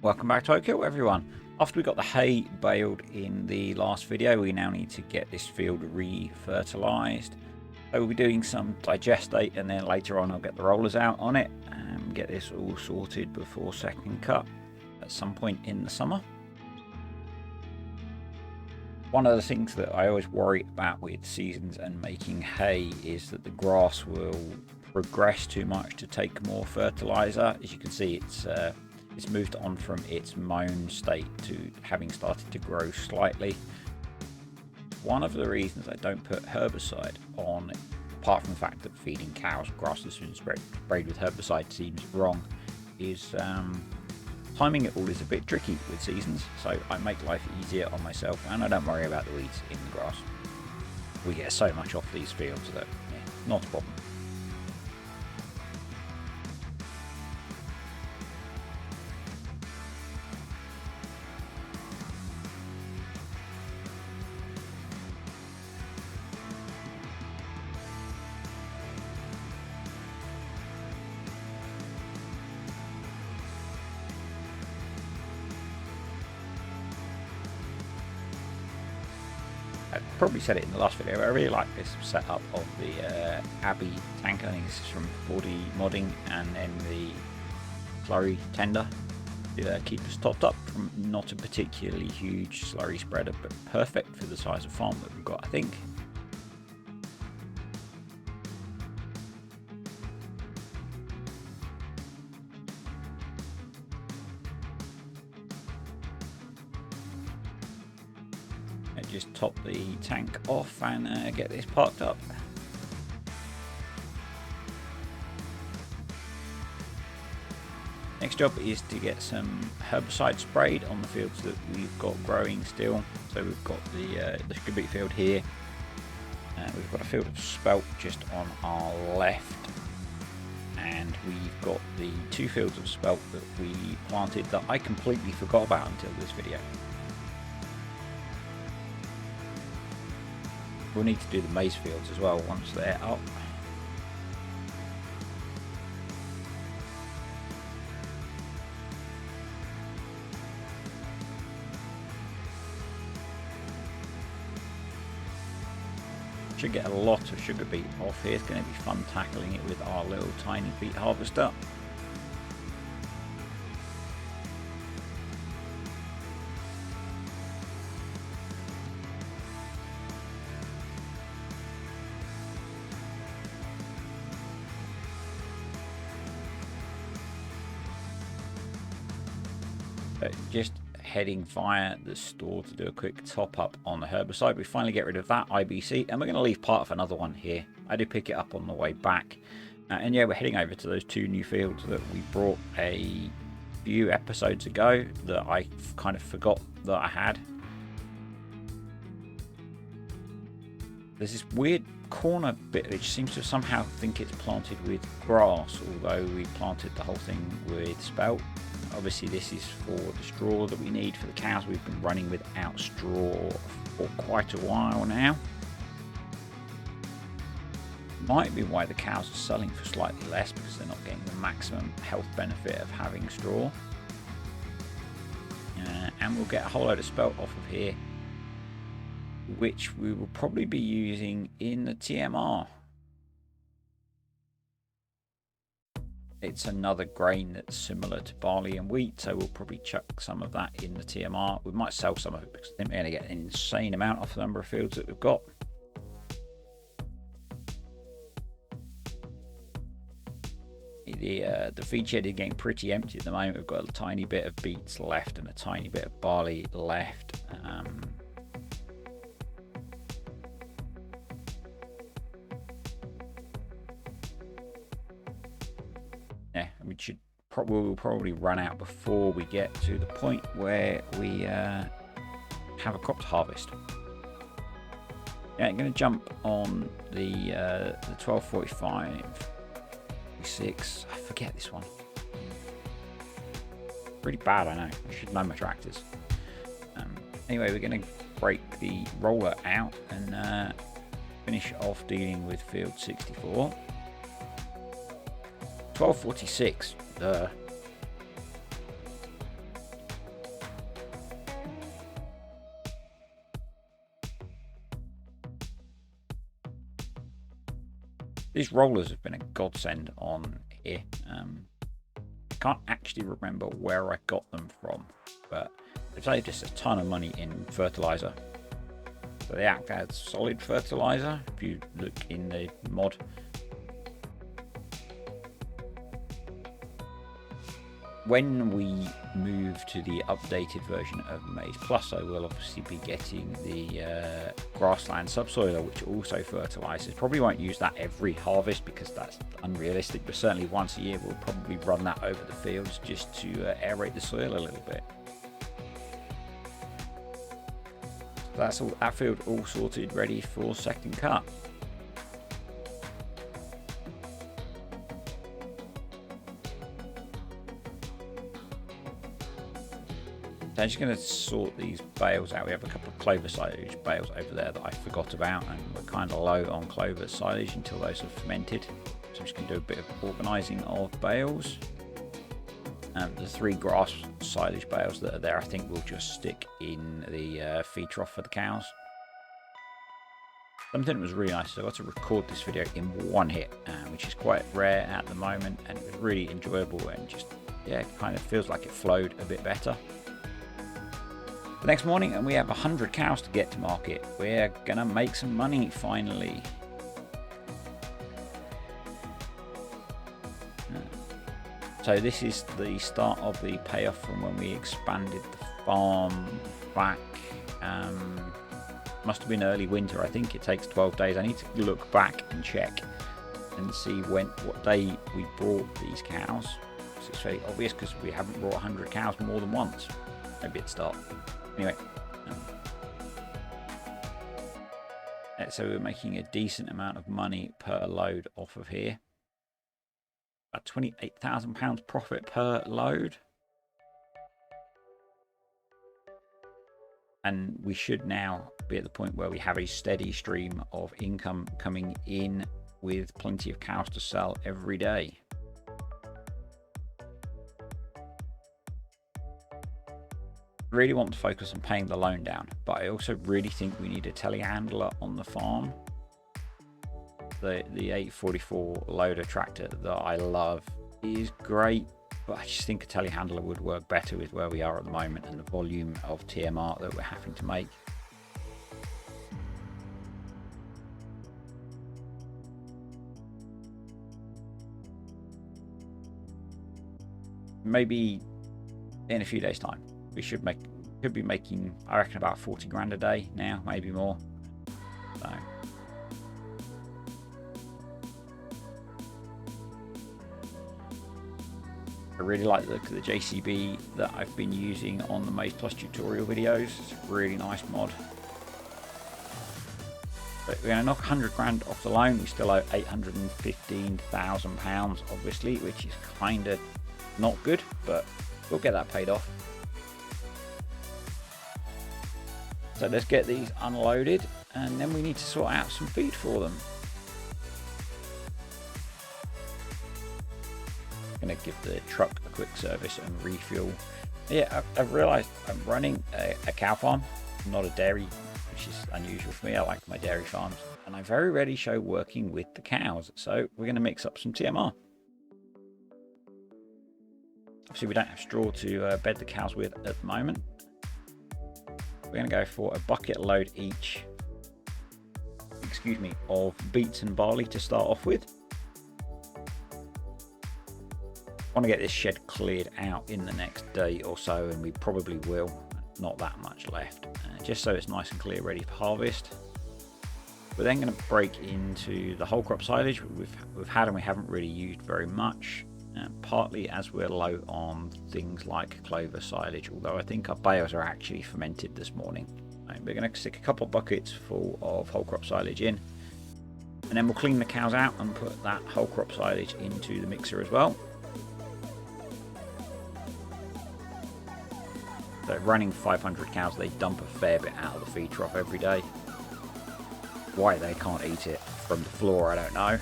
Welcome back to Oakhill, everyone. After we got the hay baled in the last video, we now need to get this field re-fertilised. So we'll be doing some digestate, and then later on I'll get the rollers out on it and get this all sorted before second cut at some point in the summer. One of the things that I always worry about with seasons and making hay is that the grass will progress too much to take more fertiliser. As you can see, it's moved on from its mown state to having started to grow slightly. One of the reasons I don't put herbicide on, apart from the fact that feeding cows grass that's been sprayed with herbicide seems wrong, is timing it all is a bit tricky with seasons. So I make life easier on myself, and I don't worry about the weeds in the grass. We get so much off these fields that, yeah, not a problem. I probably said it in the last video, but I really like this setup of the Abbey tank. I think this is from 40 modding, and then the slurry tender to keep us topped up from not a particularly huge slurry spreader, but perfect for the size of farm that we've got, I think. Just top the tank off and get this parked up. Next job is to get some herbicide sprayed on the fields that we've got growing still. So we've got the sugar beet field here. We've got a field of spelt just on our left, and we've got the two fields of spelt that we planted that I completely forgot about until this video. We'll need to do the maize fields as well once they're up. Should get a lot of sugar beet off here. It's going to be fun tackling it with our little tiny beet harvester. Just heading via the store to do a quick top up on the herbicide. We finally get rid of that IBC, and we're going to leave part of another one here. I did pick it up on the way back, and yeah, we're heading over to those two new fields that we brought a few episodes ago that I kind of forgot that I had. There's this weird corner bit which seems to somehow think it's planted with grass, although we planted the whole thing with spelt. Obviously this is for the straw that we need for the cows. We've been running without straw for quite a while now. Might be why the cows are selling for slightly less, because they're not getting the maximum health benefit of having straw. And we'll get a whole load of spelt off of here, which we will probably be using in the TMR. It's another grain that's similar to barley and wheat, so we'll probably chuck some of that in the TMR. We might sell some of it because they're going to get an insane amount off the number of fields that we've got. The feed shed is getting pretty empty at the moment. We've got a tiny bit of beets left and a tiny bit of barley left. Yeah, we'll probably run out before we get to the point where we have a crop to harvest. Yeah, I'm going to jump on the 1245 6. I forget this one. Pretty bad, I know. I should know my tractors. Anyway, we're going to break the roller out and finish off dealing with field 64. 1246. These rollers have been a godsend on here. I can't actually remember where I got them from, but they've saved us a ton of money in fertilizer. So they act as solid fertilizer if you look in the mod. When we move to the updated version of Maize Plus, I will obviously be getting the grassland subsoiler, which also fertilizes. Probably won't use that every harvest because that's unrealistic, but certainly once a year we'll probably run that over the fields just to aerate the soil a little bit. That's all, that field all sorted, ready for second cut. So I'm just going to sort these bales out. We have a couple of clover silage bales over there that I forgot about, and we're kind of low on clover silage until those have fermented. So I'm just going to do a bit of organising of bales. The 3 grass silage bales that are there, I think we'll just stick in the feed trough for the cows. Something that was really nice is I got to record this video in one hit, which is quite rare at the moment, and it was really enjoyable and just, yeah, it kind of feels like it flowed a bit better. The next morning, and we have 100 cows to get to market. We're gonna make some money finally. So this is the start of the payoff from when we expanded the farm back. Must have been early winter. I think it takes 12 days. I need to look back and check and see what day we brought these cows. So it's very obvious because we haven't brought 100 cows more than once. Maybe at start. Anyway, so we're making a decent amount of money per load off of here. About £28,000 profit per load. And we should now be at the point where we have a steady stream of income coming in with plenty of cows to sell every day. Really want to focus on paying the loan down, but I also really think we need a telehandler on the farm. The 844 loader tractor that I love is great, but I just think a telehandler would work better with where we are at the moment and the volume of TMR that we're having to make. Maybe in a few days' time. We could be making, I reckon, about 40 grand a day now, maybe more. So I really like the look of the JCB that I've been using on the Maize Plus tutorial videos. It's a really nice mod. But we're going to knock 100 grand off the loan. We still owe £815,000, obviously, which is kind of not good, but we'll get that paid off. So let's get these unloaded, and then we need to sort out some feed for them. I'm going to give the truck a quick service and refuel. Yeah, I've realised I'm running a cow farm, not a dairy, which is unusual for me. I like my dairy farms, and I very rarely show working with the cows. So we're going to mix up some TMR. Obviously, we don't have straw to bed the cows with at the moment. We're going to go for a bucket load each, of beets and barley to start off with. I want to get this shed cleared out in the next day or so, and we probably will. Not that much left, just so it's nice and clear, ready for harvest. We're then going to break into the whole crop silage we've had and we haven't really used very much. Partly as we're low on things like clover silage, although I think our bales are actually fermented this morning. We're going to stick a couple of buckets full of whole crop silage in, and then we'll clean the cows out and put that whole crop silage into the mixer as well. So running 500 cows, they dump a fair bit out of the feed trough every day. Why they can't eat it from the floor, I don't know.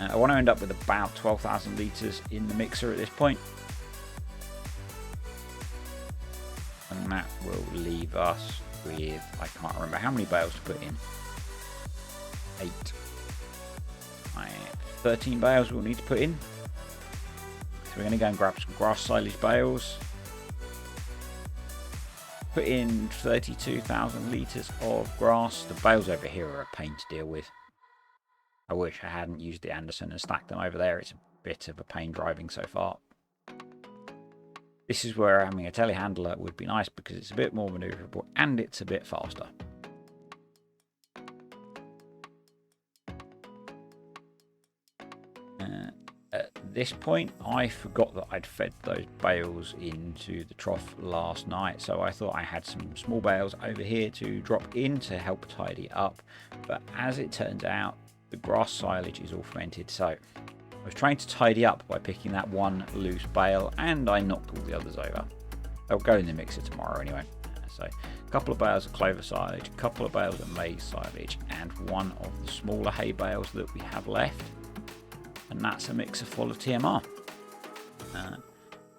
I want to end up with about 12,000 litres in the mixer at this point. And that will leave us with, I can't remember how many bales to put in. 8. 13 bales we'll need to put in. So we're going to go and grab some grass silage bales. Put in 32,000 litres of grass. The bales over here are a pain to deal with. I wish I hadn't used the Anderson and stacked them over there. It's a bit of a pain driving so far. This is where having a telehandler would be nice because it's a bit more manoeuvrable and it's a bit faster. At this point, I forgot that I'd fed those bales into the trough last night, so I thought I had some small bales over here to drop in to help tidy up. But as it turns out, the grass silage is all fermented, so I was trying to tidy up by picking that one loose bale, and I knocked all the others over. They'll go in the mixer tomorrow anyway. So a couple of bales of clover silage, a couple of bales of maize silage, and one of the smaller hay bales that we have left. And that's a mixer full of TMR. So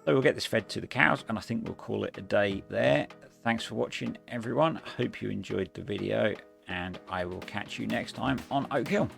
we'll get this fed to the cows, and I think we'll call it a day there. Thanks for watching, everyone. I hope you enjoyed the video, and I will catch you next time on Oakhill.